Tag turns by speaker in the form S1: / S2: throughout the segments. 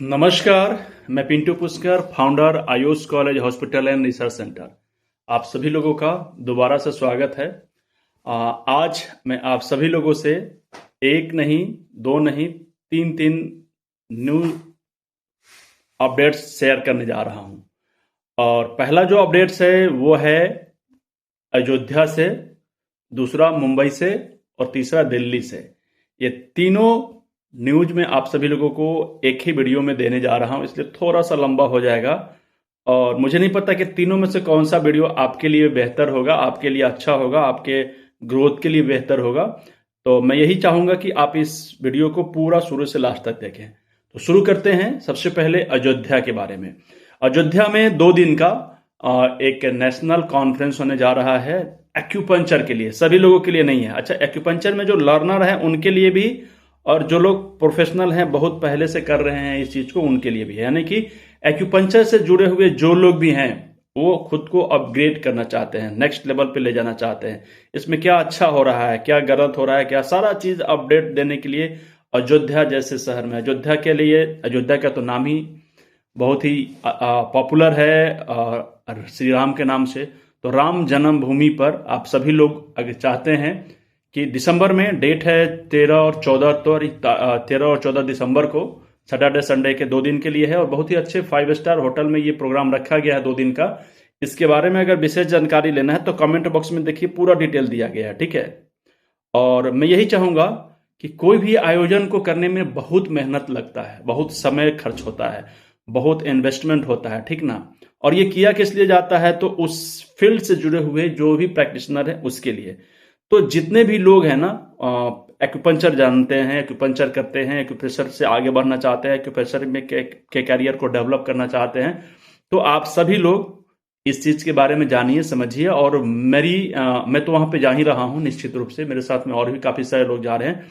S1: नमस्कार। मैं Pintu Pushkar, founder Ayush college hospital and research centre. आप सभी लोगों का दोबारा से स्वागत है। आज मैं आप सभी लोगों से एक नहीं, दो नहीं, तीन तीन न्यू अपडेट्स शेयर करने जा रहा हूं। और पहला जो अपडेट्स है वो है अयोध्या से, दूसरा मुंबई से और तीसरा दिल्ली से। ये तीनों न्यूज में आप सभी लोगों को एक ही वीडियो में देने जा रहा हूं, इसलिए थोड़ा सा लंबा हो जाएगा। और मुझे नहीं पता कि तीनों में से कौन सा वीडियो आपके लिए बेहतर होगा, आपके लिए अच्छा होगा, आपके ग्रोथ के लिए बेहतर होगा। तो मैं यही चाहूंगा कि आप इस वीडियो को पूरा शुरू से लास्ट तक देखें। तो शुरू करते हैं सबसे पहले अयोध्या के बारे में। अयोध्या में 2 दिन का एक नेशनल कॉन्फ्रेंस होने जा रहा है एक्यूपंचर के लिए। सभी लोगों के लिए नहीं है। अच्छा, एक्यूपंचर में जो लर्नर है उनके लिए भी, और जो लोग प्रोफेशनल हैं, बहुत पहले से कर रहे हैं इस चीज को, उनके लिए भी है। यानी कि एक्यूपंचर से जुड़े हुए जो लोग भी हैं वो खुद को अपग्रेड करना चाहते हैं, नेक्स्ट लेवल पे ले जाना चाहते हैं। इसमें क्या अच्छा हो रहा है, क्या गलत हो रहा है, क्या सारा चीज अपडेट देने के लिए अयोध्या जैसे शहर में, अयोध्या के लिए, अयोध्या का तो नाम ही बहुत ही पॉपुलर है श्री राम के नाम से। तो राम जन्मभूमि पर आप सभी लोग अगर चाहते हैं कि दिसंबर में डेट है 13 और 14, तो 13 और 14 दिसंबर को सैटरडे संडे के 2 दिन के लिए है। और बहुत ही अच्छे 5 स्टार होटल में ये प्रोग्राम रखा गया है 2 दिन का। इसके बारे में अगर विशेष जानकारी लेना है तो कमेंट बॉक्स में देखिए, पूरा डिटेल दिया गया है, ठीक है। और मैं यही चाहूंगा कि कोई भी आयोजन को करने में बहुत मेहनत लगता है, बहुत समय खर्च होता है, बहुत इन्वेस्टमेंट होता है, ठीक ना। और ये किया किस लिए जाता है, तो उस फील्ड से जुड़े हुए जो भी प्रैक्टिशनर है उसके लिए। तो जितने भी लोग हैं ना, एक्यूपंचर जानते हैं, एक्यूपंचर करते हैं, एक्यूप्रेशर से आगे बढ़ना चाहते हैं, एक्यूप्रेशर में के कैरियर को डेवलप करना चाहते हैं, तो आप सभी लोग इस चीज के बारे में जानिए, समझिए। और मैं तो वहां पे जा ही रहा हूं निश्चित रूप से, मेरे साथ में और भी काफी सारे लोग जा रहे हैं।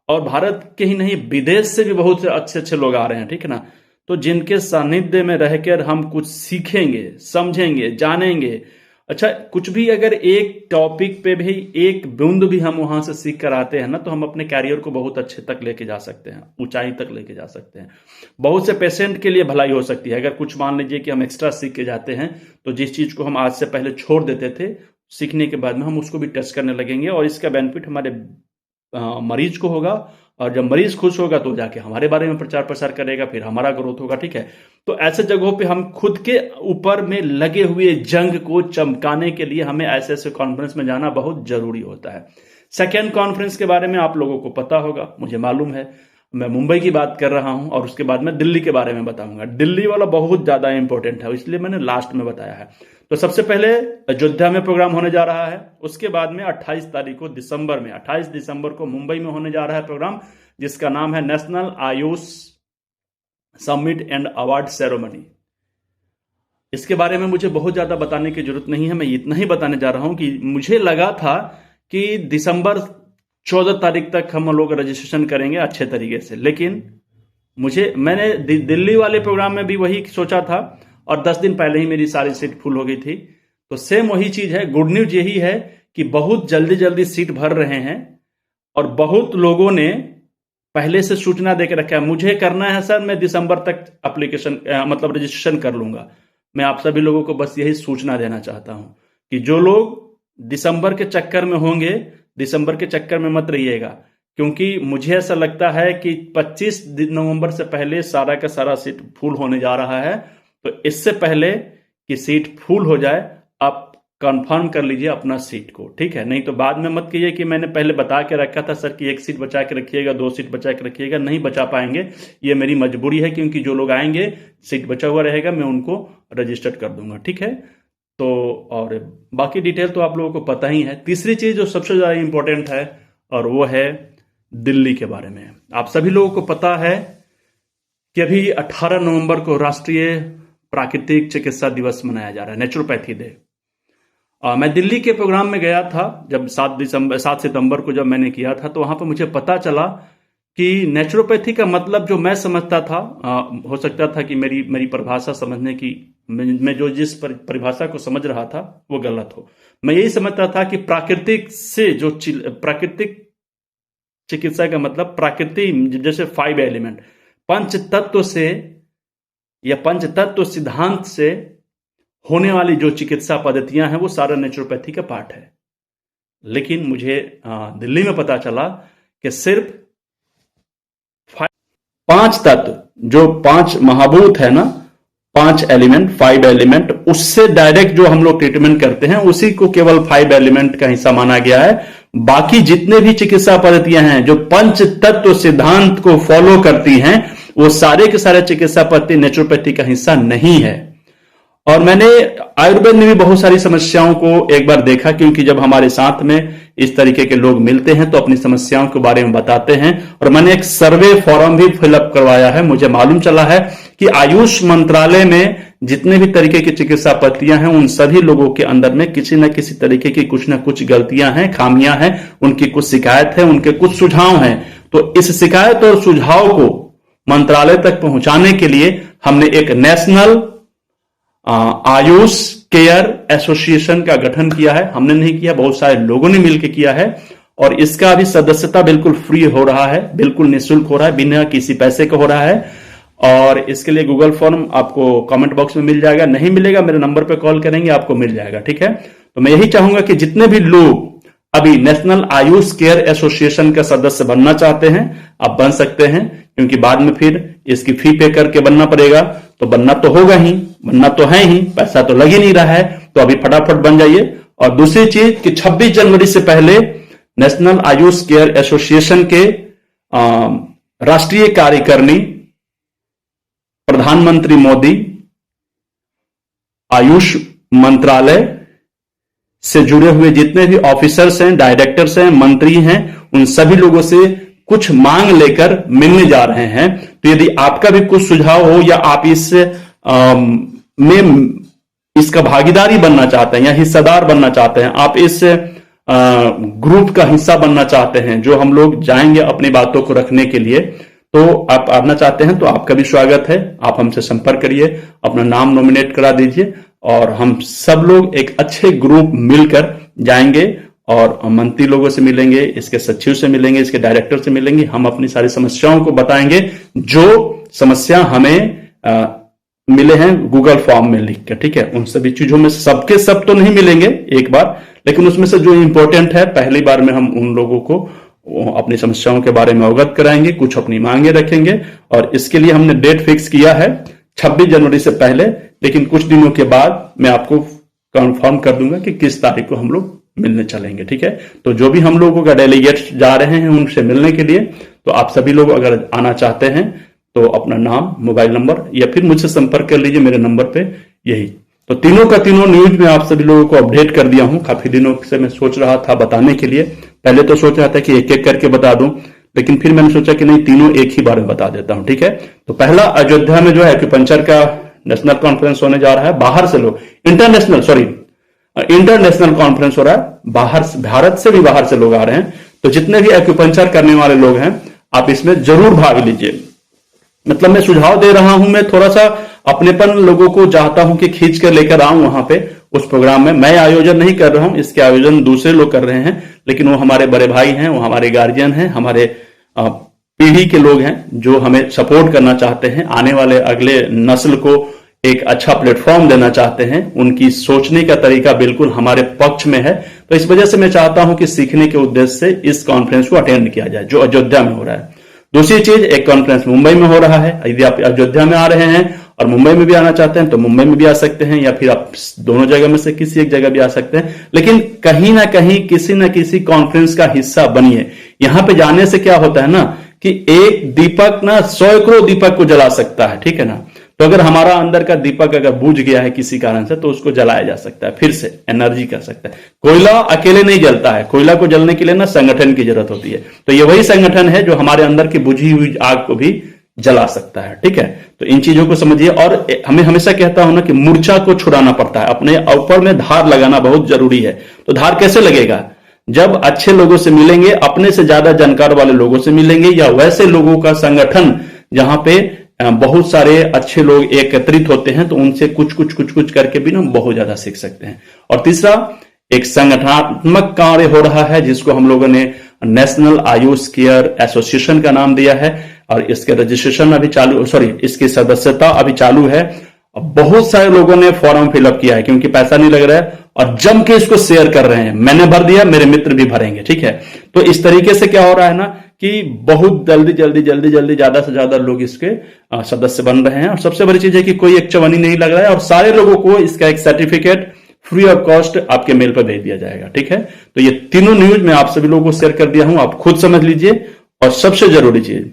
S1: और भारत के ही नहीं, विदेश से भी बहुत से अच्छे अच्छे लोग आ रहे हैं, ठीक है ना। तो जिनके सानिध्य में रहकर हम कुछ सीखेंगे, समझेंगे, जानेंगे। अच्छा, कुछ भी अगर एक टॉपिक पे भी एक बूंद भी हम वहां से सीख कर आते हैं ना, तो हम अपने कैरियर को बहुत अच्छे तक लेके जा सकते हैं, ऊंचाई तक लेके जा सकते हैं। बहुत से पेशेंट के लिए भलाई हो सकती है। अगर कुछ मान लीजिए कि हम एक्स्ट्रा सीख के जाते हैं, तो जिस चीज को हम आज से पहले छोड़ देते थे, सीखने के बाद में हम उसको भी टच करने लगेंगे। और इसका बेनिफिट हमारे मरीज को होगा। और जब मरीज खुश होगा तो जाके हमारे बारे में प्रचार प्रसार करेगा, फिर हमारा ग्रोथ होगा, ठीक है। तो ऐसे जगहों पे हम खुद के ऊपर में लगे हुए जंग को चमकाने के लिए हमें ऐसे ऐसे कॉन्फ्रेंस में जाना बहुत जरूरी होता है। सेकेंड कॉन्फ्रेंस के बारे में आप लोगों को पता होगा, मुझे मालूम है। मैं मुंबई की बात कर रहा हूं और उसके बाद में दिल्ली के बारे में बताऊंगा। दिल्ली वाला बहुत ज्यादा इंपॉर्टेंट है, इसलिए मैंने लास्ट में बताया है। तो सबसे पहले अयोध्या में प्रोग्राम होने जा रहा है। उसके बाद में 28 तारीख को दिसंबर में, 28 दिसंबर को मुंबई में होने जा रहा है प्रोग्राम, जिसका नाम है national Ayush summit and award ceremony. इसके बारे में मुझे बहुत ज्यादा बताने की जरूरत नहीं है। मैं इतना ही बताने जा रहा हूं कि मुझे लगा था कि दिसंबर 14 तारीख तक हम लोग रजिस्ट्रेशन करेंगे अच्छे तरीके से, लेकिन मैंने दिल्ली वाले प्रोग्राम में भी वही सोचा था, और 10 दिन पहले ही मेरी सारी सीट फुल हो गई थी। तो सेम वही चीज है। गुड न्यूज यही है कि बहुत जल्दी जल्दी सीट भर रहे हैं, और बहुत लोगों ने पहले से सूचना देकर रखा है, मुझे करना है सर, मैं दिसंबर तक एप्लीकेशन मतलब रजिस्ट्रेशन कर लूंगा। मैं आप सभी लोगों को बस यही सूचना देना चाहता हूं कि जो लोग दिसंबर के चक्कर में होंगे, दिसंबर के चक्कर में मत रहिएगा। क्योंकि मुझे ऐसा लगता है कि 25 नवंबर से पहले सारा का सारा सीट फुल होने जा रहा है। तो इससे पहले कि सीट फुल हो जाए, आप कंफर्म कर लीजिए अपना सीट को, ठीक है। नहीं तो बाद में मत कीजिए कि मैंने पहले बता के रखा था सर कि 1 सीट बचा के रखिएगा, 2 सीट बचा के रखिएगा। नहीं बचा पाएंगे, ये मेरी मजबूरी है, क्योंकि जो लोग आएंगे, सीट बचा हुआ रहेगा, मैं उनको रजिस्टर्ड कर दूंगा, ठीक है। तो और बाकी डिटेल तो आप लोगों को पता ही है। तीसरी चीज जो सबसे ज्यादा इंपॉर्टेंट है, और वो है दिल्ली के बारे में। आप सभी लोगों को पता है कि अभी 18 नवंबर को राष्ट्रीय प्राकृतिक चिकित्सा दिवस मनाया जा रहा है, नेचुरोपैथी डे। मैं दिल्ली के प्रोग्राम में गया था जब 7 सितंबर को जब मैंने किया था, तो वहां पर मुझे पता चला कि नेचुरोपैथी का मतलब जो मैं समझता था, हो सकता था कि मेरी परिभाषा समझने की, मैं जो जिस परिभाषा को समझ रहा था वो गलत हो। मैं यही समझता था कि प्राकृतिक चिकित्सा का मतलब प्राकृतिक, जैसे 5 एलिमेंट, पंच तत्व से या पंच तत्व सिद्धांत से होने वाली जो चिकित्सा पद्धतियां हैं वो सारा नेचुरोपैथी का पार्ट है। लेकिन मुझे दिल्ली में पता चला कि सिर्फ 5 तत्व, जो 5 महाभूत है ना, 5 एलिमेंट, 5 एलिमेंट, उससे डायरेक्ट जो हम लोग ट्रीटमेंट करते हैं उसी को केवल 5 एलिमेंट का हिस्सा माना गया है। बाकी जितने भी चिकित्सा पद्धतियां हैं जो पंच तत्व सिद्धांत को फॉलो करती हैं, वो सारे के सारे चिकित्सा पद्धति नेचुरोपैथी का हिस्सा नहीं है। और मैंने आयुर्वेद में भी बहुत सारी समस्याओं को एक बार देखा, क्योंकि जब हमारे साथ में इस तरीके के लोग मिलते हैं तो अपनी समस्याओं के बारे में बताते हैं। और मैंने एक सर्वे फॉर्म भी फिलअप करवाया है। मुझे मालूम चला है कि आयुष मंत्रालय में जितने भी तरीके की चिकित्सा पद्धतियां हैं उन सभी लोगों के अंदर में किसी न किसी तरीके की कुछ न कुछ गलतियां हैं, खामियां हैं, उनकी कुछ शिकायत है, उनके कुछ सुझाव हैं। तो इस शिकायत और सुझाव को मंत्रालय तक पहुंचाने के लिए हमने एक नेशनल आयुष केयर एसोसिएशन का गठन किया है। हमने नहीं किया, बहुत सारे लोगों ने मिलकर किया है। और इसका भी सदस्यता बिल्कुल फ्री हो रहा है, बिल्कुल निःशुल्क हो रहा है, बिना किसी पैसे का हो रहा है। और इसके लिए गूगल फॉर्म आपको कमेंट बॉक्स में मिल जाएगा, नहीं मिलेगा मेरे नंबर पे कॉल करेंगे, आपको मिल जाएगा। ठीक है, तो मैं यही चाहूंगा कि जितने भी लोग अभी नेशनल आयुष केयर एसोसिएशन का सदस्य बनना चाहते हैं, आप बन सकते हैं, क्योंकि बाद में फिर इसकी फी पे करके बनना पड़ेगा। तो बनना तो होगा ही, बनना तो है ही, पैसा तो लग ही नहीं रहा है, तो अभी फटाफट बन जाइए। और दूसरी चीज कि 26 जनवरी से पहले नेशनल आयुष केयर एसोसिएशन के राष्ट्रीय कार्यकारिणी, प्रधानमंत्री मोदी, आयुष मंत्रालय से जुड़े हुए जितने भी ऑफिसर्स हैं, डायरेक्टर्स हैं, मंत्री हैं, उन सभी लोगों से कुछ मांग लेकर मिलने जा रहे हैं। तो यदि आपका भी कुछ सुझाव हो या आप में इसका भागीदारी बनना चाहते हैं या हिस्सेदार बनना चाहते हैं, आप इस ग्रुप का हिस्सा बनना चाहते हैं जो हम लोग जाएंगे अपनी बातों को रखने के लिए, तो आप आना चाहते हैं तो आपका भी स्वागत है। आप हमसे संपर्क करिए, अपना नाम नॉमिनेट करा दीजिए और हम सब लोग एक अच्छे ग्रुप मिलकर जाएंगे और मंत्री लोगों से मिलेंगे, इसके सचिव से मिलेंगे, इसके डायरेक्टर से मिलेंगे। हम अपनी सारी समस्याओं को बताएंगे, जो समस्या हमें मिले हैं गूगल फॉर्म में लिख कर। ठीक है, उन सभी चीजों में सबके सब तो नहीं मिलेंगे एक बार, लेकिन उसमें से जो इंपॉर्टेंट है पहली बार में हम उन लोगों को अपनी समस्याओं के बारे में अवगत कराएंगे, कुछ अपनी मांगे रखेंगे। और इसके लिए हमने डेट फिक्स किया है 26 जनवरी से पहले, लेकिन कुछ दिनों के बाद मैं आपको कंफर्म कर दूंगा कि किस तारीख को हम लोग मिलने चलेंगे। ठीक है, तो जो भी हम लोगों का डेलीगेट्स जा रहे हैं उनसे मिलने के लिए, तो आप सभी लोग अगर आना चाहते हैं तो अपना नाम, मोबाइल नंबर या फिर मुझसे संपर्क कर लीजिए मेरे नंबर पे। यही तो तीनों का तीनों न्यूज में आप सभी लोगों को अपडेट कर दिया हूं। काफी दिनों से मैं सोच रहा था बताने के लिए, पहले तो सोच रहा था कि एक एक करके बता दूं, लेकिन फिर मैंने सोचा कि नहीं, तीनों एक ही बार में बता देता हूं। ठीक है, तो पहला अयोध्या में जो है एक्यूपंक्चर का नेशनल कॉन्फ्रेंस होने जा रहा है। बाहर से लोग, इंटरनेशनल कॉन्फ्रेंस हो रहा है, बाहर, भारत से भी बाहर से लोग आ रहे हैं। तो जितने भी एक्यूपंक्चर करने वाले लोग हैं, आप इसमें जरूर भाग लीजिए। मतलब मैं सुझाव दे रहा हूं, मैं थोड़ा सा अपनेपन लोगों को चाहता हूं कि खींच कर लेकर आऊं वहां पे उस प्रोग्राम में। मैं आयोजन नहीं कर रहा हूं, इसके आयोजन दूसरे लोग कर रहे हैं, लेकिन वो हमारे बड़े भाई हैं, वो हमारे गार्जियन हैं, हमारे पीढ़ी के लोग हैं जो हमें सपोर्ट करना चाहते हैं, आने वाले अगले नस्ल को एक अच्छा प्लेटफॉर्म देना चाहते हैं। उनकी सोचने का तरीका बिल्कुल हमारे पक्ष में है। तो इस वजह से मैं चाहता हूं कि सीखने के उद्देश्य से इस कॉन्फ्रेंस को अटेंड किया जाए जो अयोध्या में हो रहा है। दूसरी चीज, एक कॉन्फ्रेंस मुंबई में हो रहा है। यदि आप अयोध्या में आ रहे हैं और मुंबई में भी आना चाहते हैं तो मुंबई में भी आ सकते हैं, या फिर आप दोनों जगह में से किसी एक जगह भी आ सकते हैं। लेकिन कहीं ना कहीं किसी न किसी कॉन्फ्रेंस का हिस्सा बनिए। यहां पे जाने से क्या होता है ना कि एक दीपक ना सैकड़ों दीपक को जला सकता है। ठीक है ना, तो अगर हमारा अंदर का दीपक अगर बुझ गया है किसी कारण से, तो उसको जलाया जा सकता है, फिर से एनर्जी कर सकता है। कोयला अकेले नहीं जलता है, कोयला को जलने के लिए ना संगठन की जरूरत होती है। तो ये वही संगठन है जो हमारे अंदर की बुझी हुई आग को भी जला सकता है। ठीक है, तो इन चीजों को समझिए। और हमें हमेशा कहता हूं ना कि मूर्छा को छुड़ाना पड़ता है, अपने ऊपर में धार लगाना बहुत जरूरी है। तो धार कैसे लगेगा? जब अच्छे लोगों से मिलेंगे, अपने से ज्यादा जानकार वाले लोगों से मिलेंगे, या वैसे लोगों का संगठन जहां पे बहुत सारे अच्छे लोग एकत्रित होते हैं, तो उनसे कुछ करके भी ना बहुत ज्यादा सीख सकते हैं। और तीसरा, एक संगठनात्मक कार्य हो रहा है जिसको हम लोगों ने नेशनल आयुष केयर एसोसिएशन का नाम दिया है और इसके रजिस्ट्रेशन अभी चालू, इसकी सदस्यता अभी चालू है। बहुत सारे लोगों ने फॉर्म फिलअप किया है क्योंकि पैसा नहीं लग रहा है और जम के इसको शेयर कर रहे हैं। मैंने भर दिया, मेरे मित्र भी भरेंगे, ठीक है। तो इस तरीके से क्या हो रहा है ना कि बहुत जल्दी ज्यादा से ज्यादा लोग इसके सदस्य बन रहे हैं। और सबसे बड़ी चीज है कि कोई एक चवन्नी नहीं लग रहा है और सारे लोगों को इसका एक सर्टिफिकेट फ्री ऑफ कॉस्ट आपके मेल पर भेज दिया जाएगा, ठीक है। तो ये तीनों न्यूज मैं आप सभी लोगों को शेयर कर दिया हूं, आप खुद समझ लीजिए। और सबसे जरूरी चीज,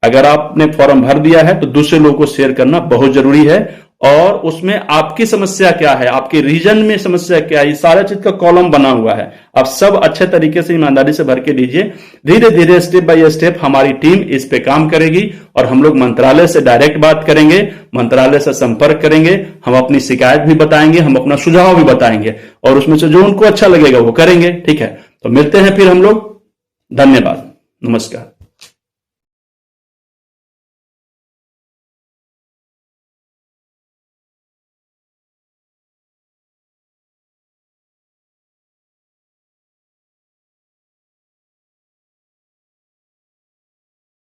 S1: अगर आपने फॉर्म भर दिया है तो दूसरे लोगों को शेयर करना बहुत जरूरी है। और उसमें आपकी समस्या क्या है, आपके रीजन में समस्या क्या है, ये सारा चीज का कॉलम बना हुआ है। आप सब अच्छे तरीके से ईमानदारी से भर के दीजिए। धीरे धीरे स्टेप बाय स्टेप हमारी टीम इस पे काम करेगी और हम लोग मंत्रालय से डायरेक्ट बात करेंगे, मंत्रालय से संपर्क करेंगे, हम अपनी शिकायत भी बताएंगे, हम अपना सुझाव भी बताएंगे और उसमें से जो उनको अच्छा लगेगा वो करेंगे, ठीक है। तो मिलते हैं फिर हम लोग। धन्यवाद, नमस्कार।